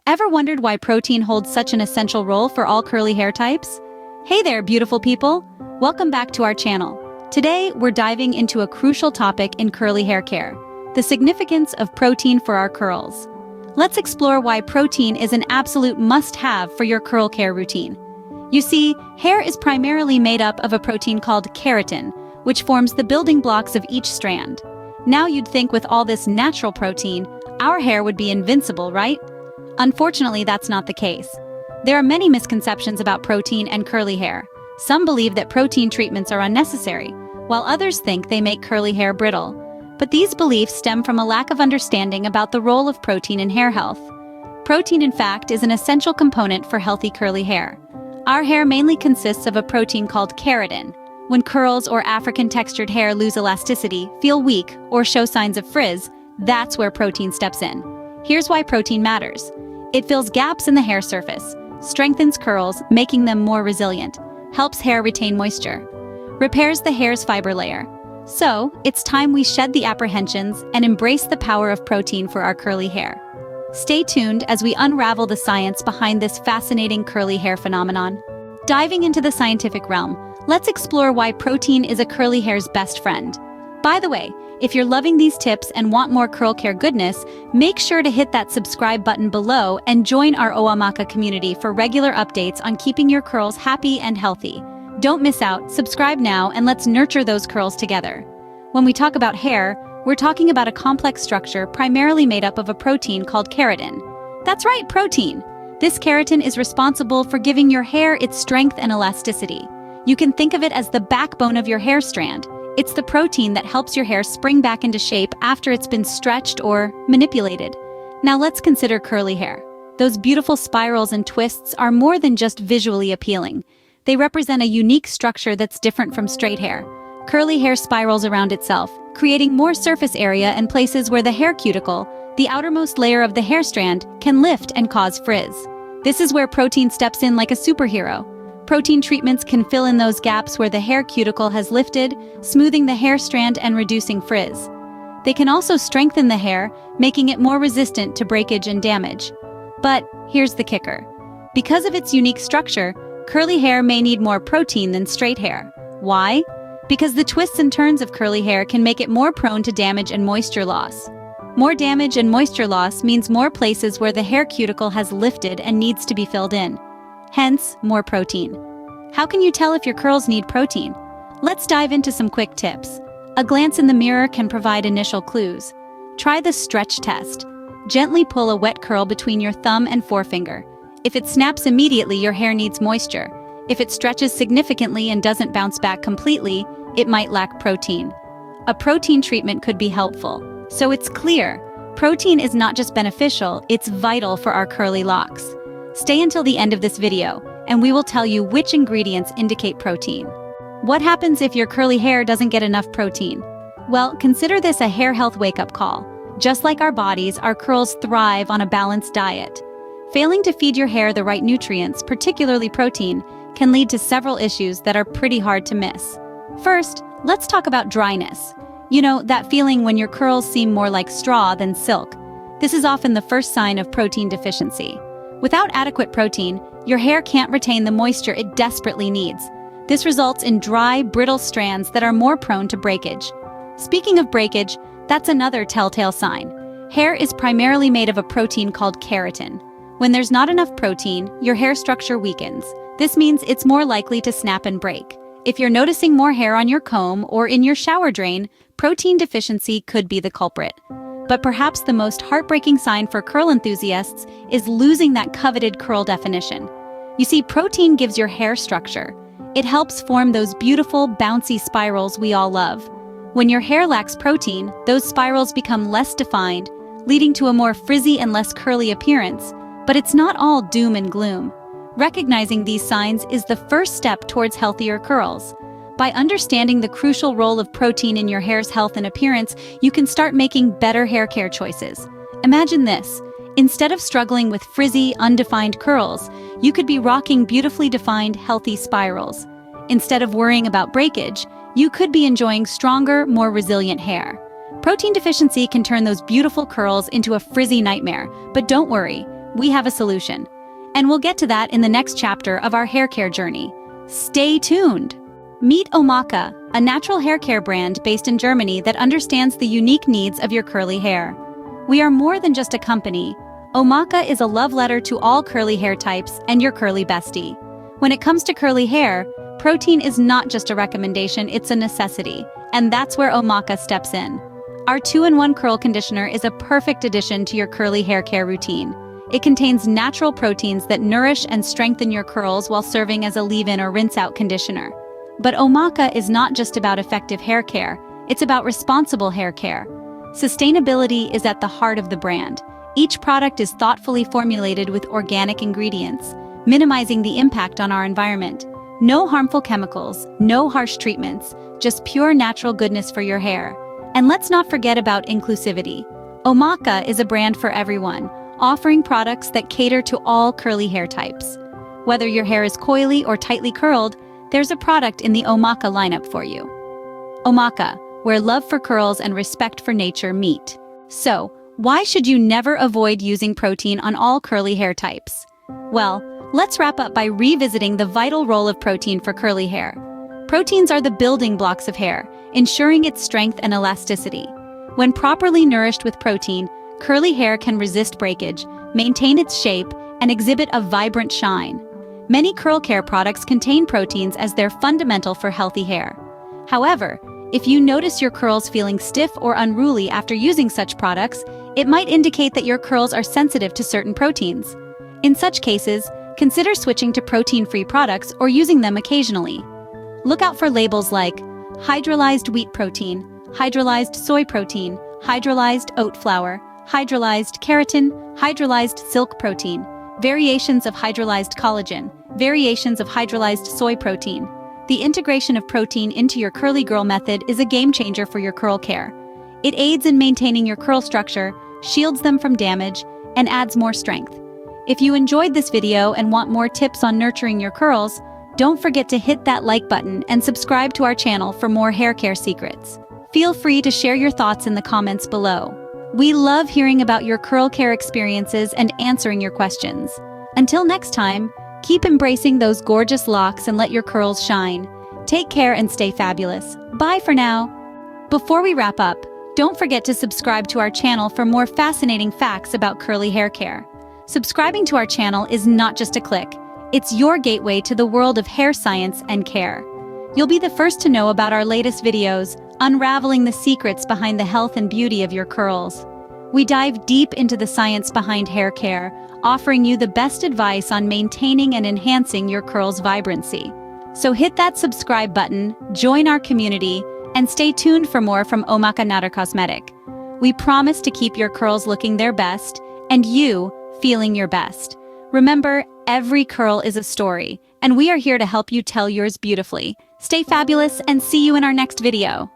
Ever wondered why protein holds such an essential role for all curly hair types? Hey there, beautiful people! Welcome back to our channel. Today, we're diving into a crucial topic in curly hair care: the significance of protein for our curls. Let's explore why protein is an absolute must-have for your curl care routine. You see, hair is primarily made up of a protein called keratin, which forms the building blocks of each strand. Now you'd think with all this natural protein, our hair would be invincible, right? Unfortunately, that's not the case. There are many misconceptions about protein and curly hair. Some believe that protein treatments are unnecessary, while others think they make curly hair brittle. But these beliefs stem from a lack of understanding about the role of protein in hair health. Protein, in fact, is an essential component for healthy curly hair. Our hair mainly consists of a protein called keratin. When curls or African-textured hair lose elasticity, feel weak, or show signs of frizz, that's where protein steps in. Here's why protein matters. It fills gaps in the hair surface, strengthens curls, making them more resilient, helps hair retain moisture, repairs the hair's fiber layer. So, it's time we shed the apprehensions and embrace the power of protein for our curly hair. Stay tuned as we unravel the science behind this fascinating curly hair phenomenon. Diving into the scientific realm, let's explore why protein is a curly hair's best friend. By the way, if you're loving these tips and want more curl care goodness, make sure to hit that subscribe button below and join our Oamaka community for regular updates on keeping your curls happy and healthy. Don't miss out, subscribe now, and let's nurture those curls together. When we talk about hair, we're talking about a complex structure primarily made up of a protein called keratin. That's right, protein! This keratin is responsible for giving your hair its strength and elasticity. You can think of it as the backbone of your hair strand. It's the protein that helps your hair spring back into shape after it's been stretched or manipulated. Now let's consider curly hair. Those beautiful spirals and twists are more than just visually appealing. They represent a unique structure that's different from straight hair. Curly hair spirals around itself, creating more surface area and places where the hair cuticle, the outermost layer of the hair strand, can lift and cause frizz. This is where protein steps in like a superhero. Protein treatments can fill in those gaps where the hair cuticle has lifted, smoothing the hair strand and reducing frizz. They can also strengthen the hair, making it more resistant to breakage and damage. But here's the kicker. Because of its unique structure, curly hair may need more protein than straight hair. Why? Because the twists and turns of curly hair can make it more prone to damage and moisture loss. More damage and moisture loss means more places where the hair cuticle has lifted and needs to be filled in. Hence, more protein. How can you tell if your curls need protein? Let's dive into some quick tips. A glance in the mirror can provide initial clues. Try the stretch test. Gently pull a wet curl between your thumb and forefinger. If it snaps immediately, your hair needs moisture. If it stretches significantly and doesn't bounce back completely, it might lack protein. A protein treatment could be helpful. So it's clear, protein is not just beneficial, it's vital for our curly locks. Stay until the end of this video, and we will tell you which ingredients indicate protein. What happens if your curly hair doesn't get enough protein? Well, consider this a hair health wake-up call. Just like our bodies, our curls thrive on a balanced diet. Failing to feed your hair the right nutrients, particularly protein, can lead to several issues that are pretty hard to miss. First, let's talk about dryness. You know, that feeling when your curls seem more like straw than silk. This is often the first sign of protein deficiency. Without adequate protein, your hair can't retain the moisture it desperately needs. This results in dry, brittle strands that are more prone to breakage. Speaking of breakage, that's another telltale sign. Hair is primarily made of a protein called keratin. When there's not enough protein, your hair structure weakens. This means it's more likely to snap and break. If you're noticing more hair on your comb or in your shower drain, protein deficiency could be the culprit. But perhaps the most heartbreaking sign for curl enthusiasts is losing that coveted curl definition. You see, protein gives your hair structure. It helps form those beautiful, bouncy spirals we all love. When your hair lacks protein, those spirals become less defined, leading to a more frizzy and less curly appearance. But it's not all doom and gloom. Recognizing these signs is the first step towards healthier curls. By understanding the crucial role of protein in your hair's health and appearance, you can start making better hair care choices. Imagine this. Instead of struggling with frizzy, undefined curls, you could be rocking beautifully defined, healthy spirals. Instead of worrying about breakage, you could be enjoying stronger, more resilient hair. Protein deficiency can turn those beautiful curls into a frizzy nightmare, but don't worry. we have a solution. And we'll get to that in the next chapter of our hair care journey. Stay tuned! Meet Omaka, a natural hair care brand based in Germany that understands the unique needs of your curly hair. We are more than just a company. Omaka is a love letter to all curly hair types and your curly bestie. When it comes to curly hair, protein is not just a recommendation, it's a necessity. And that's where Omaka steps in. Our 2-in-1 curl conditioner is a perfect addition to your curly hair care routine. It contains natural proteins that nourish and strengthen your curls while serving as a leave-in or rinse-out conditioner. But Omaka is not just about effective hair care, it's about responsible hair care. Sustainability is at the heart of the brand. Each product is thoughtfully formulated with organic ingredients, minimizing the impact on our environment. No harmful chemicals, no harsh treatments, just pure natural goodness for your hair. And let's not forget about inclusivity. Omaka is a brand for everyone, offering products that cater to all curly hair types. Whether your hair is coily or tightly curled, there's a product in the Omaka lineup for you. Omaka, where love for curls and respect for nature meet. So, why should you never avoid using protein on all curly hair types? Well, let's wrap up by revisiting the vital role of protein for curly hair. Proteins are the building blocks of hair, ensuring its strength and elasticity. When properly nourished with protein, curly hair can resist breakage, maintain its shape, and exhibit a vibrant shine. Many curl care products contain proteins as they're fundamental for healthy hair. However, if you notice your curls feeling stiff or unruly after using such products, it might indicate that your curls are sensitive to certain proteins. In such cases, consider switching to protein-free products or using them occasionally. Look out for labels like hydrolyzed wheat protein, hydrolyzed soy protein, hydrolyzed oat flour, hydrolyzed keratin, hydrolyzed silk protein, variations of hydrolyzed collagen, variations of hydrolyzed soy protein. The integration of protein into your curly girl method is a game changer for your curl care. It aids in maintaining your curl structure, shields them from damage, and adds more strength. If you enjoyed this video and want more tips on nurturing your curls, don't forget to hit that like button and subscribe to our channel for more hair care secrets. Feel free to share your thoughts in the comments below. We love hearing about your curl care experiences and answering your questions. Until next time, keep embracing those gorgeous locks and let your curls shine. Take care and stay fabulous. Bye for now. Before we wrap up, don't forget to subscribe to our channel for more fascinating facts about curly hair care. Subscribing to our channel is not just a click. It's your gateway to the world of hair science and care. You'll be the first to know about our latest videos, unraveling the secrets behind the health and beauty of your curls. We dive deep into the science behind hair care, offering you the best advice on maintaining and enhancing your curls' vibrancy. So hit that subscribe button, join our community, and stay tuned for more from Omaka Natur Cosmetic. We promise to keep your curls looking their best, and you feeling your best. Remember, every curl is a story, and we are here to help you tell yours beautifully. Stay fabulous and see you in our next video.